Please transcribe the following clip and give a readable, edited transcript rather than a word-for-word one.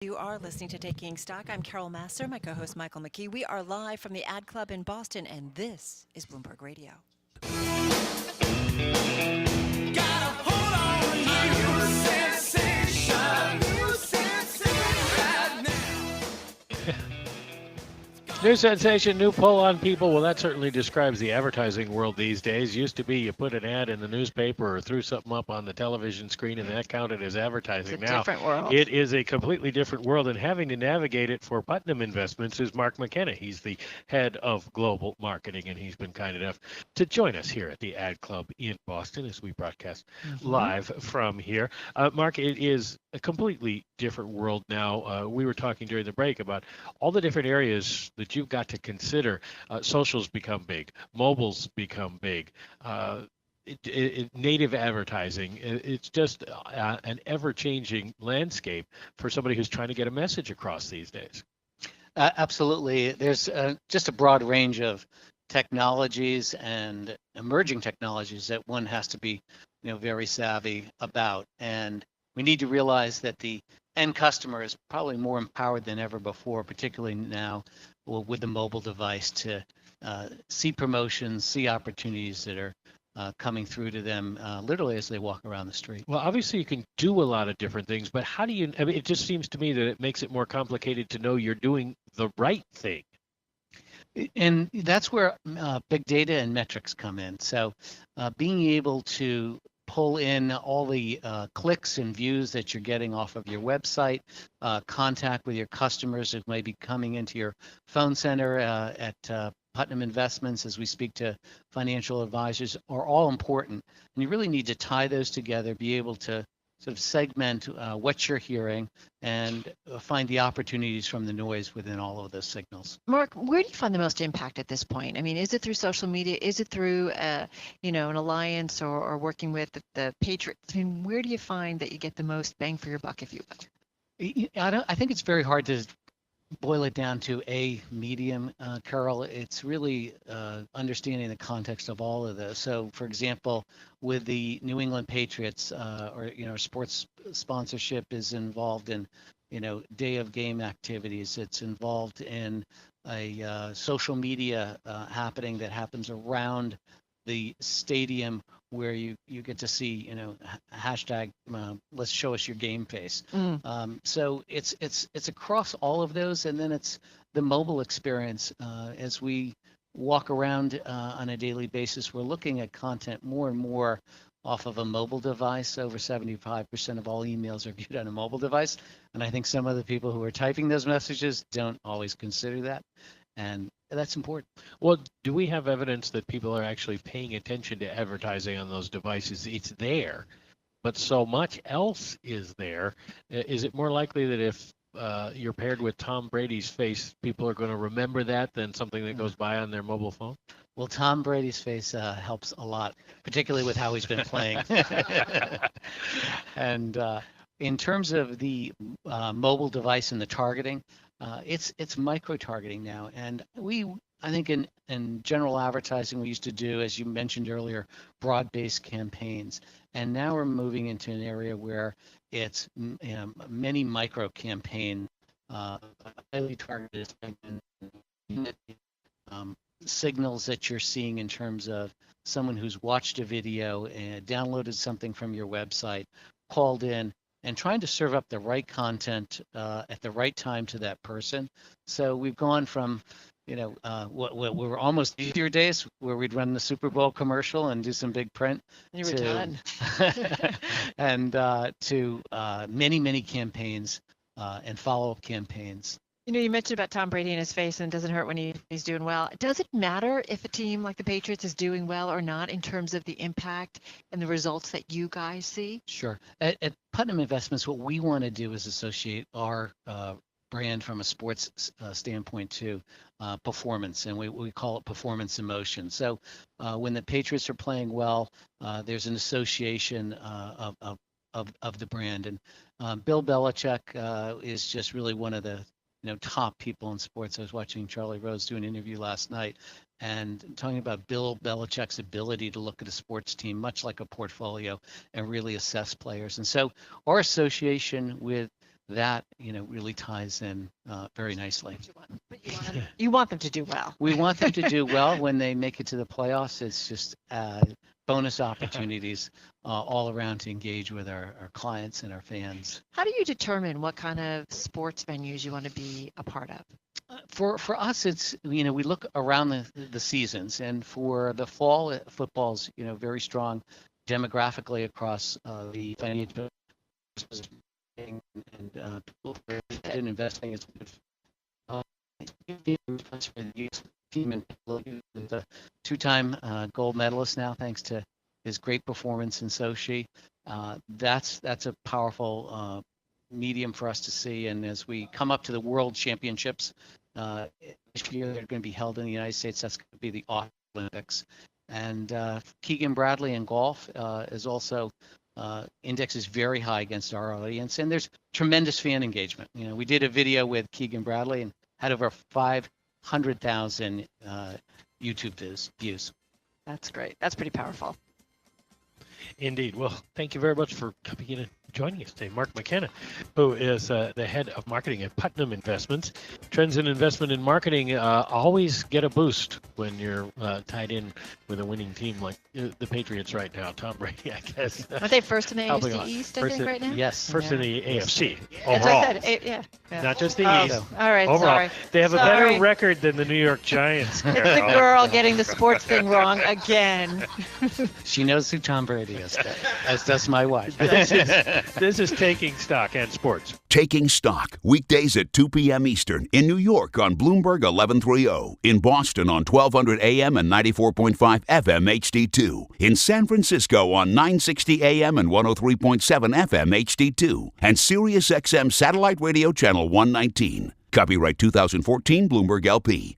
You are listening to Taking Stock. I'm Carol Masser, my co-host Michael McKee. We are live from the Ad Club in Boston, and this is Bloomberg Radio. Got a hold on you, sensation, right now. New sensation, new pull on people. Well, that certainly describes the advertising world these days. Used to be you put an ad in the newspaper or threw something up on the television screen and that counted as advertising. It's a Now, different world. it is a completely different world, and having to navigate it for Putnam Investments is Mark McKenna. He's the head of global marketing, and he's been kind enough to join us here at the Ad Club in Boston as we broadcast live from here. Mark, it is a completely different world now. We were talking during the break about all the different areas that you've got to consider. Socials become big, mobiles become big, native advertising. It's just an ever-changing landscape for somebody who's trying to get a message across these days. Absolutely. There's just a broad range of technologies and emerging technologies that one has to be, very savvy about. And we need to realize that the end customer is probably more empowered than ever before, particularly now with the mobile device, to see promotions, see opportunities that are coming through to them literally as they walk around the street. Well, obviously you can do a lot of different things, but how do you, I mean, it just seems to me that it makes it more complicated to know you're doing the right thing. And that's where big data and metrics come in. So being able to pull in all the clicks and views that you're getting off of your website, contact with your customers who may be coming into your phone center at Putnam Investments as we speak to financial advisors are all important. And you really need to tie those together, be able to sort of segment what you're hearing and find the opportunities from the noise within all of those signals. Mark, where do you find the most impact at this point? I mean, is it through social media? Is it through, an alliance or working with the Patriots? I mean, where do you find that you get the most bang for your buck, if you will? I think it's very hard to boil it down to a medium, Carol. It's really understanding the context of all of this. So, for example, with the New England Patriots, sports sponsorship is involved in, day of game activities. It's involved in a social media happening that happens around the stadium where you get to see, hashtag let's show us your game face. So it's across all of those, and then it's the mobile experience. As we walk around on a daily basis, we're looking at content more and more off of a mobile device. Over 75% of all emails are viewed on a mobile device, and I think some of the people who are typing those messages don't always consider that, and that's important. Well, do we have evidence that people are actually paying attention to advertising on those devices? It's there, but so much else is there. Is it more likely that if you're paired with Tom Brady's face, people are going to remember that than something that goes by on their mobile phone? Well, Tom Brady's face helps a lot, particularly with how he's been playing. And in terms of the mobile device and the targeting, it's micro-targeting now. And I think in general advertising, we used to do, as you mentioned earlier, broad-based campaigns. And now we're moving into an area where it's many micro-campaign, highly targeted signals that you're seeing in terms of someone who's watched a video and downloaded something from your website, called in, and trying to serve up the right content at the right time to that person. So we've gone from, what were almost easier days where we'd run the Super Bowl commercial and do some big print. You were done. And to many, many campaigns and follow-up campaigns. You mentioned about Tom Brady and his face, and it doesn't hurt when he's doing well. Does it matter if a team like the Patriots is doing well or not in terms of the impact and the results that you guys see? Sure. At Putnam Investments, what we want to do is associate our brand from a sports standpoint to performance, and we call it performance emotion. So when the Patriots are playing well, there's an association of the brand. And Bill Belichick is just really one of the top people in sports. I was watching Charlie Rose do an interview last night and talking about Bill Belichick's ability to look at a sports team much like a portfolio and really assess players. And so our association with that really ties in very nicely. But you want them to do well. We want them to do well when they make it to the playoffs. It's just bonus opportunities all around to engage with our clients and our fans. How do you determine what kind of sports venues you want to be a part of? For us, it's we look around the seasons, and for the fall, football's very strong demographically across the financial and people who are interested in investing. It's team and the two-time gold medalist now, thanks to his great performance in Sochi. That's a powerful medium for us to see. And as we come up to the World Championships this year, they're going to be held in the United States. That's going to be the Olympics. And Keegan Bradley in golf is also indexes very high against our audience, and there's tremendous fan engagement. We did a video with Keegan Bradley and had over 500,000 YouTube views. That's great. That's pretty powerful. Indeed. Well, thank you very much for coming in and joining us today. Mark McKenna, who is the head of marketing at Putnam Investments. Trends in investment and marketing always get a boost when you're tied in with a winning team like the Patriots right now. Tom Brady, I guess. Aren't they first in the Helping AFC on. East, I First think, in- right now? Yes. First in the AFC That's what overall. I said. Yeah. Not just the Oh, East. all right, Overall. sorry. They have a Sorry. better record than the New York Giants. It's the girl getting the sports thing wrong again. She knows who Tom Brady is, as does my wife. This is Taking Stock and Sports. Taking Stock, weekdays at 2 p.m. Eastern. In New York on Bloomberg 1130. In Boston on 1200 AM and 94.5 FM HD2. In San Francisco on 960 AM and 103.7 FM HD2. And Sirius XM Satellite Radio Channel 119. Copyright 2014 Bloomberg LP.